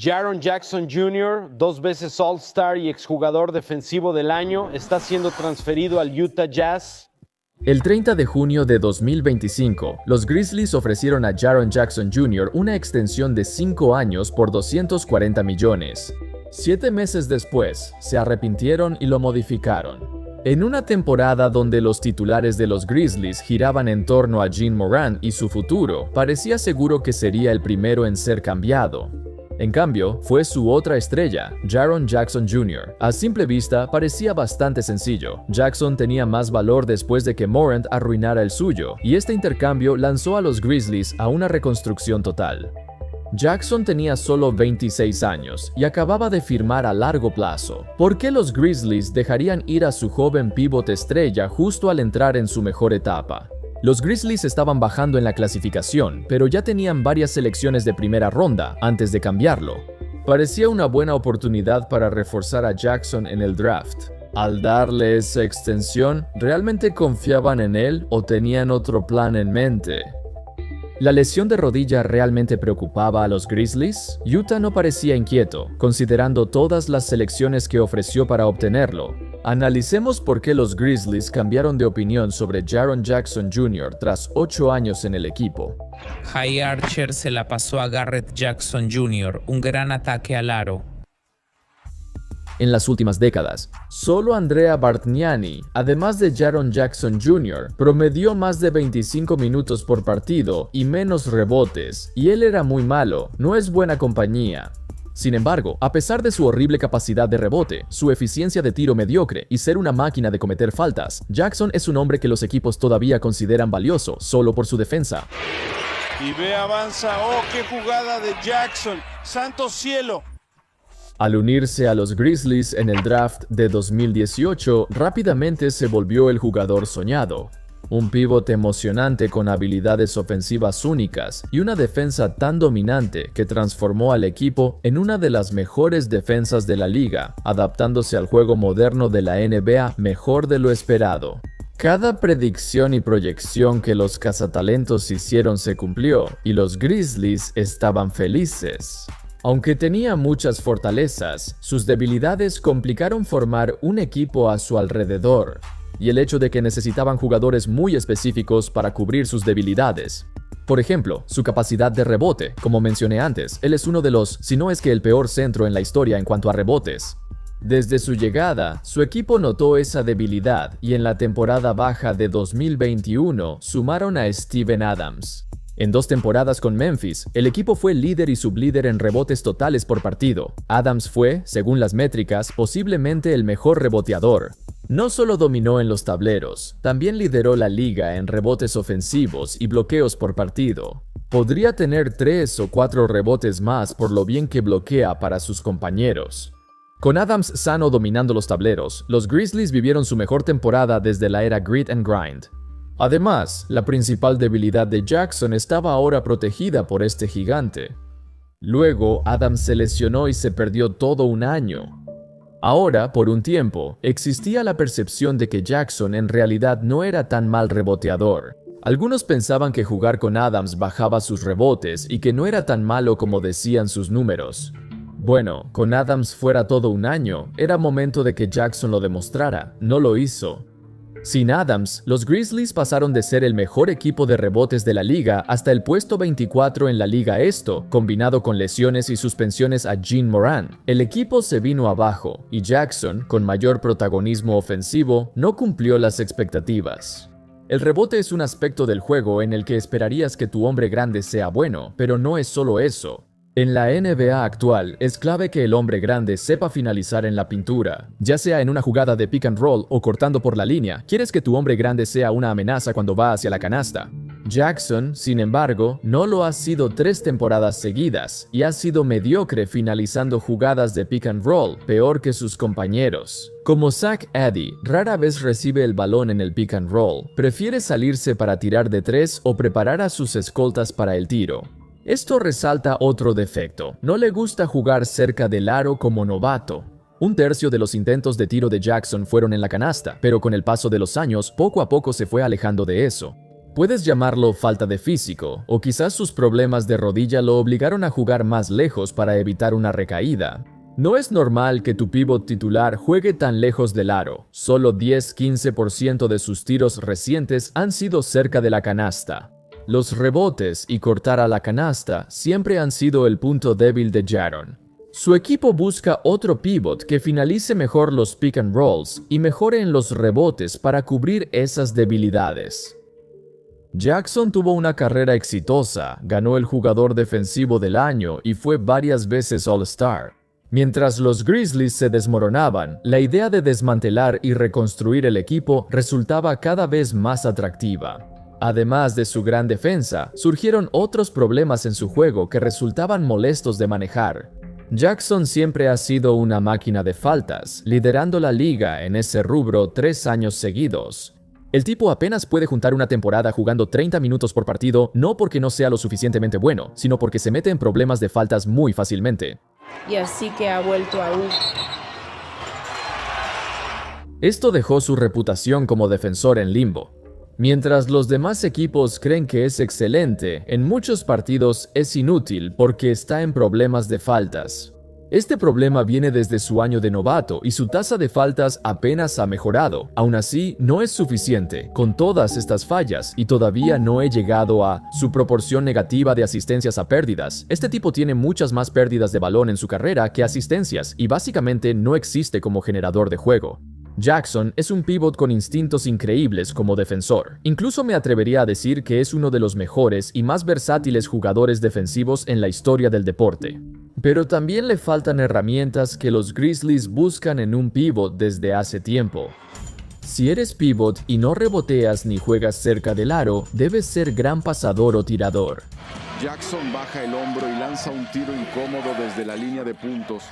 Jaron Jackson Jr., 2 veces All-Star y exjugador defensivo del año, está siendo transferido al Utah Jazz. El 30 de junio de 2025, los Grizzlies ofrecieron a Jaron Jackson Jr. una extensión de 5 años por $240 millones. 7 meses después, se arrepintieron y lo modificaron. En una temporada donde los titulares de los Grizzlies giraban en torno a Ja Morant y su futuro, parecía seguro que sería el primero en ser cambiado. En cambio, fue su otra estrella, Jaron Jackson Jr. A simple vista, parecía bastante sencillo. Jackson tenía más valor después de que Morant arruinara el suyo, y este intercambio lanzó a los Grizzlies a una reconstrucción total. Jackson tenía solo 26 años y acababa de firmar a largo plazo. ¿Por qué los Grizzlies dejarían ir a su joven pívot estrella justo al entrar en su mejor etapa? Los Grizzlies estaban bajando en la clasificación, pero ya tenían varias selecciones de primera ronda antes de cambiarlo. Parecía una buena oportunidad para reforzar a Jackson en el draft. Al darle esa extensión, ¿realmente confiaban en él o tenían otro plan en mente? ¿La lesión de rodilla realmente preocupaba a los Grizzlies? Utah no parecía inquieto, considerando todas las selecciones que ofreció para obtenerlo. Analicemos por qué los Grizzlies cambiaron de opinión sobre Jaron Jackson Jr. tras 8 años en el equipo. Jay Archer se la pasó a Garrett Jackson Jr., un gran ataque al aro. En las últimas décadas, solo Andrea Bargnani, además de Jaron Jackson Jr., promedió más de 25 minutos por partido y menos rebotes, y él era muy malo, no es buena compañía. Sin embargo, a pesar de su horrible capacidad de rebote, su eficiencia de tiro mediocre y ser una máquina de cometer faltas, Jackson es un hombre que los equipos todavía consideran valioso solo por su defensa. Y ve, avanza. ¡Oh, qué jugada de Jackson! ¡Santo cielo! Al unirse a los Grizzlies en el draft de 2018, rápidamente se volvió el jugador soñado. Un pívot emocionante con habilidades ofensivas únicas y una defensa tan dominante que transformó al equipo en una de las mejores defensas de la liga, adaptándose al juego moderno de la NBA mejor de lo esperado. Cada predicción y proyección que los cazatalentos hicieron se cumplió y los Grizzlies estaban felices. Aunque tenía muchas fortalezas, sus debilidades complicaron formar un equipo a su alrededor, y el hecho de que necesitaban jugadores muy específicos para cubrir sus debilidades. Por ejemplo, su capacidad de rebote, como mencioné antes, él es uno de los, si no es que el peor centro en la historia en cuanto a rebotes. Desde su llegada, su equipo notó esa debilidad y en la temporada baja de 2021 sumaron a Steven Adams. En 2 temporadas con Memphis, el equipo fue líder y sublíder en rebotes totales por partido. Adams fue, según las métricas, posiblemente el mejor reboteador. No solo dominó en los tableros, también lideró la liga en rebotes ofensivos y bloqueos por partido. Podría tener 3 o 4 rebotes más por lo bien que bloquea para sus compañeros. Con Adams sano dominando los tableros, los Grizzlies vivieron su mejor temporada desde la era Grit and Grind. Además, la principal debilidad de Jackson estaba ahora protegida por este gigante. Luego, Adams se lesionó y se perdió todo un año. Ahora, por un tiempo, existía la percepción de que Jackson en realidad no era tan mal reboteador. Algunos pensaban que jugar con Adams bajaba sus rebotes y que no era tan malo como decían sus números. Bueno, con Adams fuera todo un año, era momento de que Jackson lo demostrara. No lo hizo. Sin Adams, los Grizzlies pasaron de ser el mejor equipo de rebotes de la liga hasta el puesto 24 en la liga esto, combinado con lesiones y suspensiones a Ja Morant. El equipo se vino abajo, y Jackson, con mayor protagonismo ofensivo, no cumplió las expectativas. El rebote es un aspecto del juego en el que esperarías que tu hombre grande sea bueno, pero no es solo eso. En la NBA actual, es clave que el hombre grande sepa finalizar en la pintura. Ya sea en una jugada de pick and roll o cortando por la línea, quieres que tu hombre grande sea una amenaza cuando va hacia la canasta. Jackson, sin embargo, no lo ha sido 3 temporadas seguidas y ha sido mediocre finalizando jugadas de pick and roll, peor que sus compañeros. Como Zach Edey, rara vez recibe el balón en el pick and roll, prefiere salirse para tirar de 3 o preparar a sus escoltas para el tiro. Esto resalta otro defecto, no le gusta jugar cerca del aro como novato. 1/3 de los intentos de tiro de Jackson fueron en la canasta, pero con el paso de los años, poco a poco se fue alejando de eso. Puedes llamarlo falta de físico, o quizás sus problemas de rodilla lo obligaron a jugar más lejos para evitar una recaída. No es normal que tu pívot titular juegue tan lejos del aro. Solo 10-15% de sus tiros recientes han sido cerca de la canasta. Los rebotes y cortar a la canasta siempre han sido el punto débil de Jaron. Su equipo busca otro pívot que finalice mejor los pick and rolls y mejore en los rebotes para cubrir esas debilidades. Jackson tuvo una carrera exitosa, ganó el jugador defensivo del año y fue varias veces All-Star. Mientras los Grizzlies se desmoronaban, la idea de desmantelar y reconstruir el equipo resultaba cada vez más atractiva. Además de su gran defensa, surgieron otros problemas en su juego que resultaban molestos de manejar. Jackson siempre ha sido una máquina de faltas, liderando la liga en ese rubro 3 años seguidos. El tipo apenas puede juntar una temporada jugando 30 minutos por partido, no porque no sea lo suficientemente bueno, sino porque se mete en problemas de faltas muy fácilmente. Y así que ha vuelto a U. Esto dejó su reputación como defensor en limbo. Mientras los demás equipos creen que es excelente, en muchos partidos es inútil porque está en problemas de faltas. Este problema viene desde su año de novato y su tasa de faltas apenas ha mejorado. Aún así, no es suficiente con todas estas fallas y todavía no he llegado a su proporción negativa de asistencias a pérdidas. Este tipo tiene muchas más pérdidas de balón en su carrera que asistencias y básicamente no existe como generador de juego. Jackson es un pívot con instintos increíbles como defensor. Incluso me atrevería a decir que es uno de los mejores y más versátiles jugadores defensivos en la historia del deporte. Pero también le faltan herramientas que los Grizzlies buscan en un pívot desde hace tiempo. Si eres pívot y no reboteas ni juegas cerca del aro, debes ser gran pasador o tirador. Jackson baja el hombro y lanza un tiro incómodo desde la línea de puntos.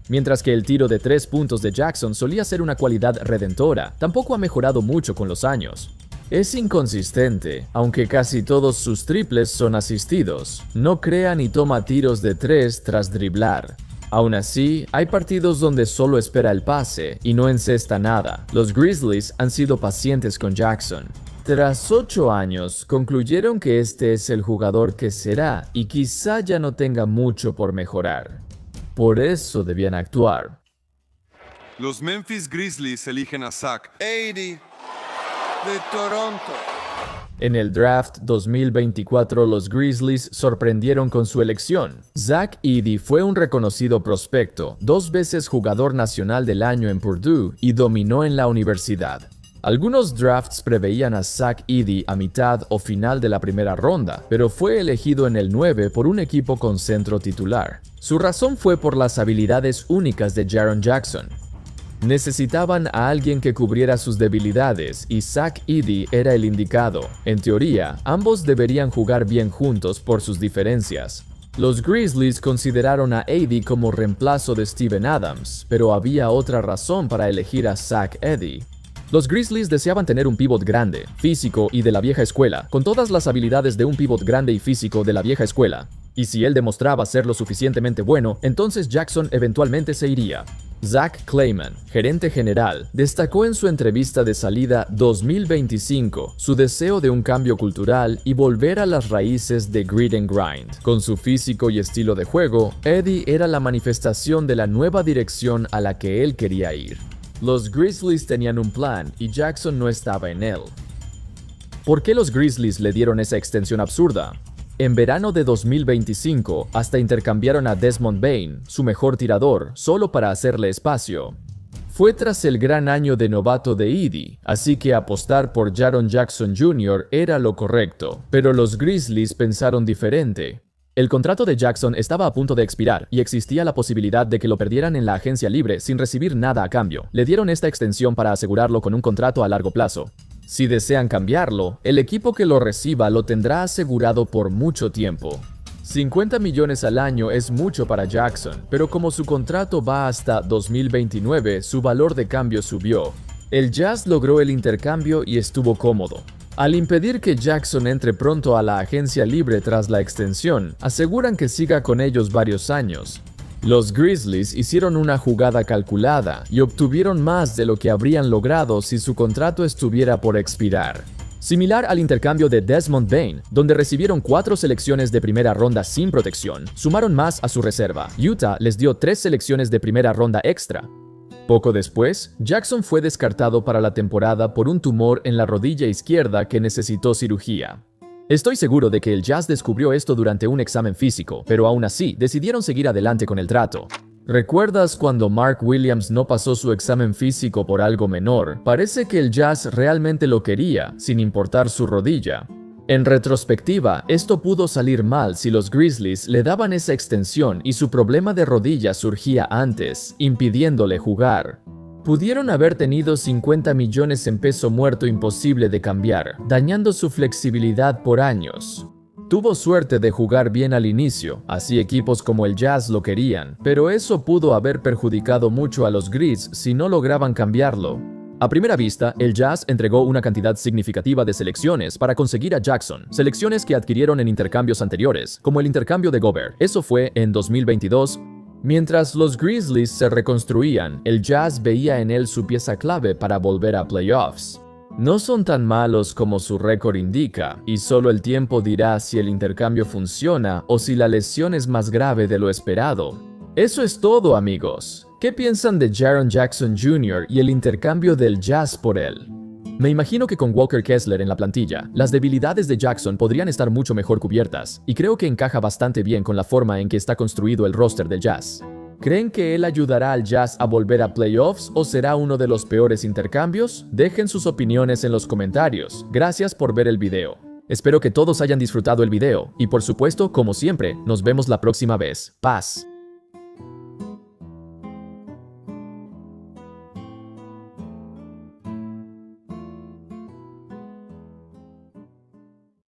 Mientras que el tiro de 3 puntos de Jackson solía ser una cualidad redentora, tampoco ha mejorado mucho con los años. Es inconsistente, aunque casi todos sus triples son asistidos. No crea ni toma tiros de 3 tras driblar. Aún así, hay partidos donde solo espera el pase y no encesta nada. Los Grizzlies han sido pacientes con Jackson. Tras 8 años, concluyeron que este es el jugador que será y quizá ya no tenga mucho por mejorar. Por eso debían actuar. Los Memphis Grizzlies eligen a Zach Edey de Toronto. En el draft 2024, los Grizzlies sorprendieron con su elección. Zach Edey fue un reconocido prospecto, 2 veces jugador nacional del año en Purdue y dominó en la universidad. Algunos drafts preveían a Zach Edey a mitad o final de la primera ronda, pero fue elegido en el 9 por un equipo con centro titular. Su razón fue por las habilidades únicas de Jaron Jackson. Necesitaban a alguien que cubriera sus debilidades y Zach Edey era el indicado. En teoría, ambos deberían jugar bien juntos por sus diferencias. Los Grizzlies consideraron a Edey como reemplazo de Steven Adams, pero había otra razón para elegir a Zach Edey. Los Grizzlies deseaban tener un pívot grande, físico y de la vieja escuela, con todas las habilidades de un pívot grande y físico de la vieja escuela. Y si él demostraba ser lo suficientemente bueno, entonces Jackson eventualmente se iría. Zach Kleiman, gerente general, destacó en su entrevista de salida 2025 su deseo de un cambio cultural y volver a las raíces de grit and grind. Con su físico y estilo de juego, Edey era la manifestación de la nueva dirección a la que él quería ir. Los Grizzlies tenían un plan y Jackson no estaba en él. ¿Por qué los Grizzlies le dieron esa extensión absurda? En verano de 2025, hasta intercambiaron a Desmond Bane, su mejor tirador, solo para hacerle espacio. Fue tras el gran año de novato de Edey, así que apostar por Jaron Jackson Jr. era lo correcto, pero los Grizzlies pensaron diferente. El contrato de Jackson estaba a punto de expirar y existía la posibilidad de que lo perdieran en la agencia libre sin recibir nada a cambio. Le dieron esta extensión para asegurarlo con un contrato a largo plazo. Si desean cambiarlo, el equipo que lo reciba lo tendrá asegurado por mucho tiempo. 50 millones al año es mucho para Jackson, pero como su contrato va hasta 2029, su valor de cambio subió. El Jazz logró el intercambio y estuvo cómodo. Al impedir que Jackson entre pronto a la agencia libre tras la extensión, aseguran que siga con ellos varios años. Los Grizzlies hicieron una jugada calculada y obtuvieron más de lo que habrían logrado si su contrato estuviera por expirar. Similar al intercambio de Desmond Bane, donde recibieron 4 selecciones de primera ronda sin protección, sumaron más a su reserva. Utah les dio 3 selecciones de primera ronda extra. Poco después, Jackson fue descartado para la temporada por un tumor en la rodilla izquierda que necesitó cirugía. Estoy seguro de que el Jazz descubrió esto durante un examen físico, pero aún así decidieron seguir adelante con el trato. ¿Recuerdas cuando Mark Williams no pasó su examen físico por algo menor? Parece que el Jazz realmente lo quería, sin importar su rodilla. En retrospectiva, esto pudo salir mal si los Grizzlies le daban esa extensión y su problema de rodilla surgía antes, impidiéndole jugar. Pudieron haber tenido 50 millones en peso muerto imposible de cambiar, dañando su flexibilidad por años. Tuvo suerte de jugar bien al inicio, así equipos como el Jazz lo querían, pero eso pudo haber perjudicado mucho a los Grizz si no lograban cambiarlo. A primera vista, el Jazz entregó una cantidad significativa de selecciones para conseguir a Jackson, selecciones que adquirieron en intercambios anteriores, como el intercambio de Gobert. Eso fue en 2022. Mientras los Grizzlies se reconstruían, el Jazz veía en él su pieza clave para volver a playoffs. No son tan malos como su récord indica, y solo el tiempo dirá si el intercambio funciona o si la lesión es más grave de lo esperado. Eso es todo, amigos. ¿Qué piensan de Jaren Jackson Jr. y el intercambio del Jazz por él? Me imagino que con Walker Kessler en la plantilla, las debilidades de Jackson podrían estar mucho mejor cubiertas, y creo que encaja bastante bien con la forma en que está construido el roster del Jazz. ¿Creen que él ayudará al Jazz a volver a playoffs o será uno de los peores intercambios? Dejen sus opiniones en los comentarios. Gracias por ver el video. Espero que todos hayan disfrutado el video, y por supuesto, como siempre, nos vemos la próxima vez. Paz.